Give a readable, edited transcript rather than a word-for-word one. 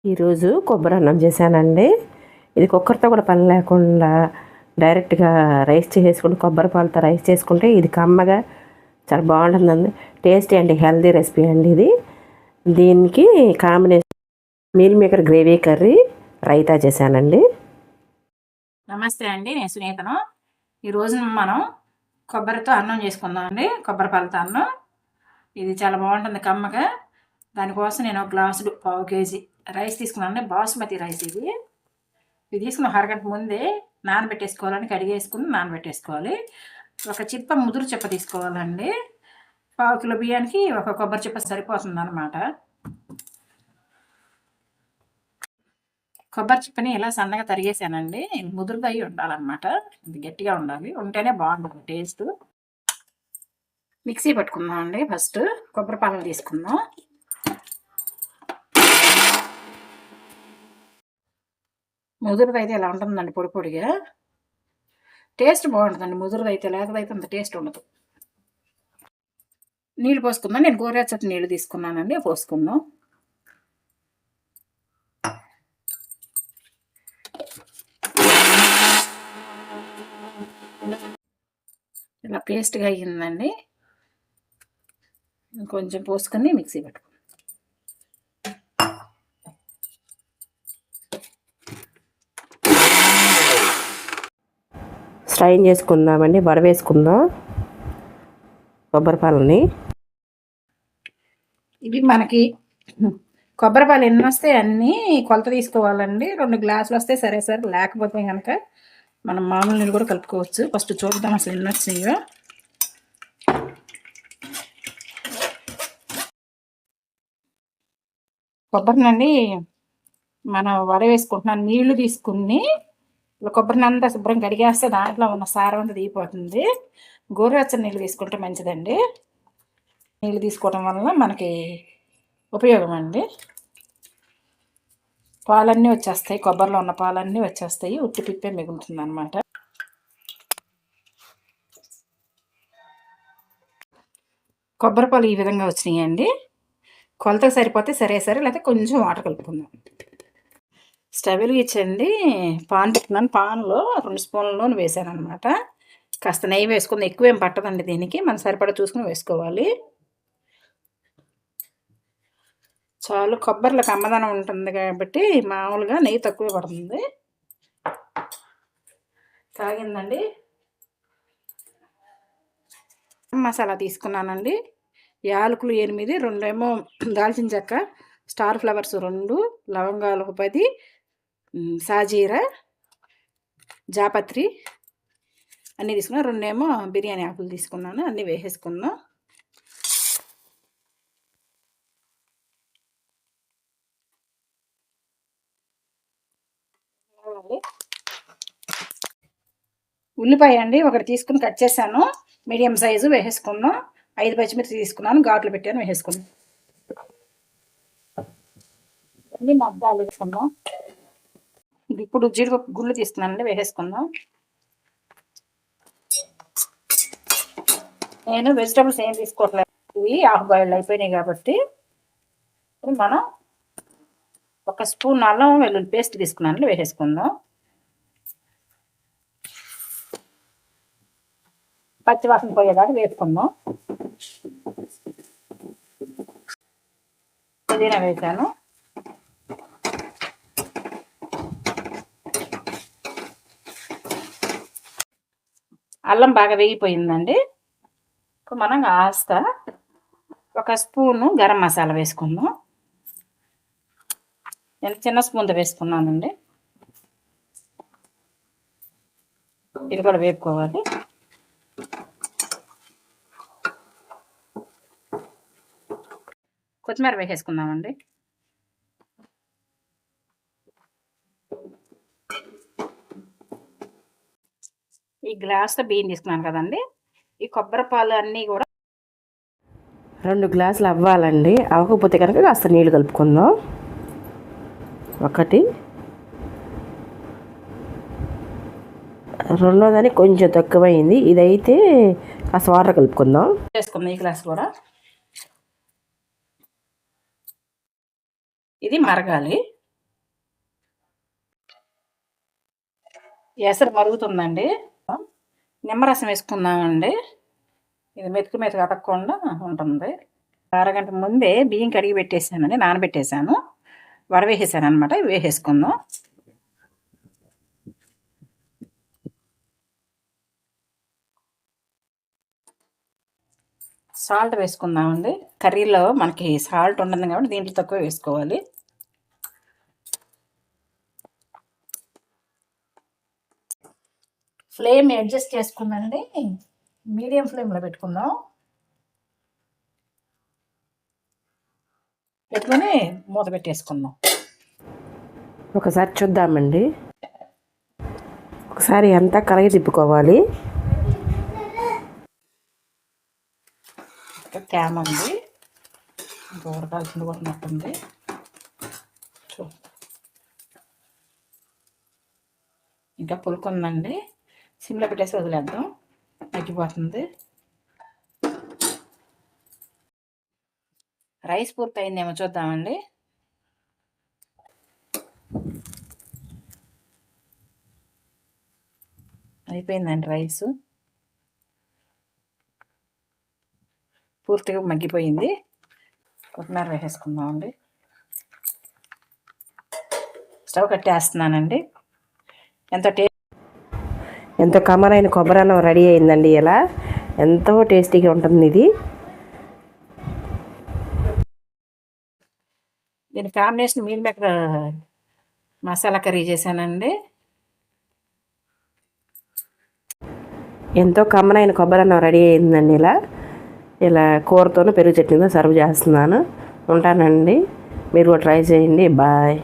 ఈరోజు కొబ్బరి అన్నం చేశానండి. ఇది కుక్కర్తో కూడా పని లేకుండా డైరెక్ట్గా రైస్ చేసుకుంటే కొబ్బరి పాలతో రైస్ చేసుకుంటే ఇది కమ్మగా చాలా బాగుంటుందండి. టేస్టీ అండి, హెల్దీ రెసిపీ అండి ఇది. దీనికి combination meal maker gravy curry, raita చేశానండి. నమస్తే అండి, నేను సునీతను. ఈరోజు మనం కొబ్బరితో అన్నం చేసుకుందాం అండి. కొబ్బరి పాలతో అన్నం ఇది చాలా బాగుంటుంది కమ్మగా. దానికోసం నేను 1 గ్లాసులు 1/4 కేజీ రైస్ తీసుకున్నాను. బాస్మతి రైస్ ఇది తీసుకున్న అరగంట ముందే నానబెట్టేసుకోవాలని, కడిగేసుకుని నానబెట్టేసుకోవాలి. ఒక చిప్ప ముదురు చిప్ప తీసుకోవాలండి. 1/4 కిలో బియ్యానికి ఒక కొబ్బరి చిప్ప సరిపోతుంది అనమాట. కొబ్బరి చిప్పని ఇలా సన్నగా తరిగేసానండి. ముదురుగా అయి ఉండాలన్నమాట, ఇది గట్టిగా ఉండాలి, ఉంటేనే బాగుంటుంది టేస్ట్. మిక్సీ పట్టుకుందాం అండి. ఫస్ట్ కొబ్బరి పాలను తీసుకుందాం. ముదురుది అయితే ఇలా ఉంటుందండి, పొడి పొడిగా. టేస్ట్ బాగుంటుందండి ముదురుది అయితే, లేకపోతే అంత టేస్ట్ ఉండదు. నీళ్ళు పోసుకుందాం. నేను గోరువెచ్చటి నీళ్ళు తీసుకున్నానండి, పోసుకుందాం. ఇలా పేస్ట్గా అయ్యిందండి. కొంచెం పోసుకొని మిక్సీ పట్టుకుందాం. స్ట్రైన్ చేసుకుందామండి, వడవేసుకుందాం కొబ్బరి పాలని. ఇవి మనకి కొబ్బరి పాలు ఎన్ని వస్తే అన్నీ కొలత తీసుకోవాలండి. 2 గ్లాసులు వస్తే సరే సార్, లేకపోతే కనుక మనం మామూలు నీళ్ళు కూడా కలుపుకోవచ్చు. ఫస్ట్ చూద్దాం అసలు ఎన్ని వచ్చాయో. కొబ్బరినండి మనం వడవేసుకుంటున్నాను. నీళ్లు తీసుకుని కొబ్బరిని అంతా శుభ్రం కడిగేస్తే దాంట్లో ఉన్న సారం అంతా దిగిపోతుంది. గోరువెచ్చని నీళ్ళు తీసుకుంటే మంచిదండి. నీళ్ళు తీసుకోవడం వల్ల మనకి ఉపయోగం అండి. పాలన్నీ వచ్చేస్తాయి, కొబ్బరిలో ఉన్న పాలన్నీ వచ్చేస్తాయి, ఉట్టి పిప్పే మిగులుతుంది అనమాట. కొబ్బరి పాలు ఈ విధంగా వచ్చినాయండి. కొలతకు సరిపోతే సరే లేకపోతే కొంచెం వాటర్ కలుపుకుందాం. స్టవ్ వెలిగించండి. పాన్ పెట్టుకున్నాను. పాన్లో 2 స్పూన్ల నూనె వేసాను అనమాట. కాస్త నెయ్యి వేసుకుంది, ఎక్కువేం పట్టదండి దీనికి, మనం సరిపడా చూసుకుని వేసుకోవాలి. చాలు, కొబ్బరిలో కమ్మదనం ఉంటుంది కాబట్టి మామూలుగా నెయ్యి తక్కువే పడుతుంది. కాగిందండి. మసాలా తీసుకున్నానండి. యాలకులు 8, 2 ఏమో దాల్చిన చెక్క, స్టార్ ఫ్లవర్స్ 2, లవంగాలు 10, సాజీరా, జాపత్రి అన్నీ తీసుకున్నాను. 2 ఏమో బిర్యానీ ఆకులు తీసుకున్నాను. అన్నీ వేసేసుకుందాం. ఉల్లిపాయ అండి ఒకటి తీసుకుని కట్ చేశాను, మీడియం సైజు, వేసేసుకుందాం. 5 పచ్చిమిర్చి తీసుకున్నాను, ఘాట్లు పెట్టాను, వేసేసుకుందాం. అన్నీ మగ్గాలు వేసుకుందాం. ఇది ఇప్పుడు జీడిపప్పు గుళ్ళు తీసుకున్నానండి, వేసేసుకుందాం. నేను వెజిటబుల్స్ ఏం తీసుకోవట్లేదు, ఇవి హాఫ్ బాయిల్డ్ అయిపోయినాయి కాబట్టి. మనం 1 స్పూన్ అల్లం వెల్లుల్లి పేస్ట్ తీసుకున్నాను, వేసేసుకుందాం. పచ్చివాసన పోయేదాకా వేసుకుందాం. పుదీనా వేసాను. అల్లం బాగా వేగిపోయిందండి. ఇప్పుడు మనం కాస్త 1 స్పూను గరం మసాలా వేసుకుందాం. నేను చిన్న స్పూన్తో వేసుకున్నానండి. ఇది కూడా వేపుకోవాలి. కొత్తిమీర వేసేసుకుందామండి. ఈ గ్లాస్తో బియ్యం తీసుకున్నాను కదండి. ఈ కొబ్బరి పాలు అన్నీ కూడా 2 గ్లాసులు అవ్వాలండి. అవ్వకపోతే కనుక కాస్త నీళ్ళు కలుపుకుందాం. 1, రెండోదానికి కొంచెం తక్కువైంది. ఇదైతే కాస్త వాటర్ కలుపుకుందాం. వేసుకుందాం. ఈ గ్లాస్ కూడా ఇది మరగాలి. ఎసరు మరుగుతుందండి. నిమ్మరసం వేసుకుందామండి. ఇది మెతుకు అతకకుండా ఉంటుంది. అరగంట ముందే బియ్యం కడిగి పెట్టేసానండి, నానబెట్టేసాను, వడవేసేసాను అనమాట. వేసేసుకుందాం. సాల్ట్ వేసుకుందామండి. కర్రీలో మనకి సాల్ట్ ఉండదు కాబట్టి దీంట్లో తక్కువ వేసుకోవాలి. ఫ్లేమ్ అడ్జస్ట్ చేసుకుందండి, మీడియం ఫ్లేమ్లో పెట్టుకుందాం. పెట్టుకొని మూత పెట్టేసుకుందాం. ఒకసారి చూద్దామండి. ఒకసారి అంతా కలయి తిప్పుకోవాలి. తేమ ఉంది, ఉడకాల్సింది కొట్టినట్టుంది. ఇంకా పులుకుందండి. సిమ్లో పెట్టేసి వదిలేద్దాం, తగ్గిపోతుంది. రైస్ పూర్తయిందేమో చూద్దామండి. అయిపోయిందండి రైసు, పూర్తిగా మగ్గిపోయింది. కొత్తిమీర వేసేసుకుందామండి. స్టవ్ కట్టేస్తున్నానండి. ఎంతో కమ్మనైన కొబ్బరి అన్నం రెడీ అయిందండి. ఇలా ఎంతో టేస్టీగా ఉంటుంది ఇది. దీని combination meal maker masala curry చేశానండి. ఎంతో కమ్మనైన కొబ్బరి అన్నం రెడీ అయిందండి. ఇలా కూరతోనూ పెరుగు చట్నీతో సర్వ్ చేస్తున్నాను. ఉంటానండి, మీరు కూడా ట్రై చేయండి. బాయ్.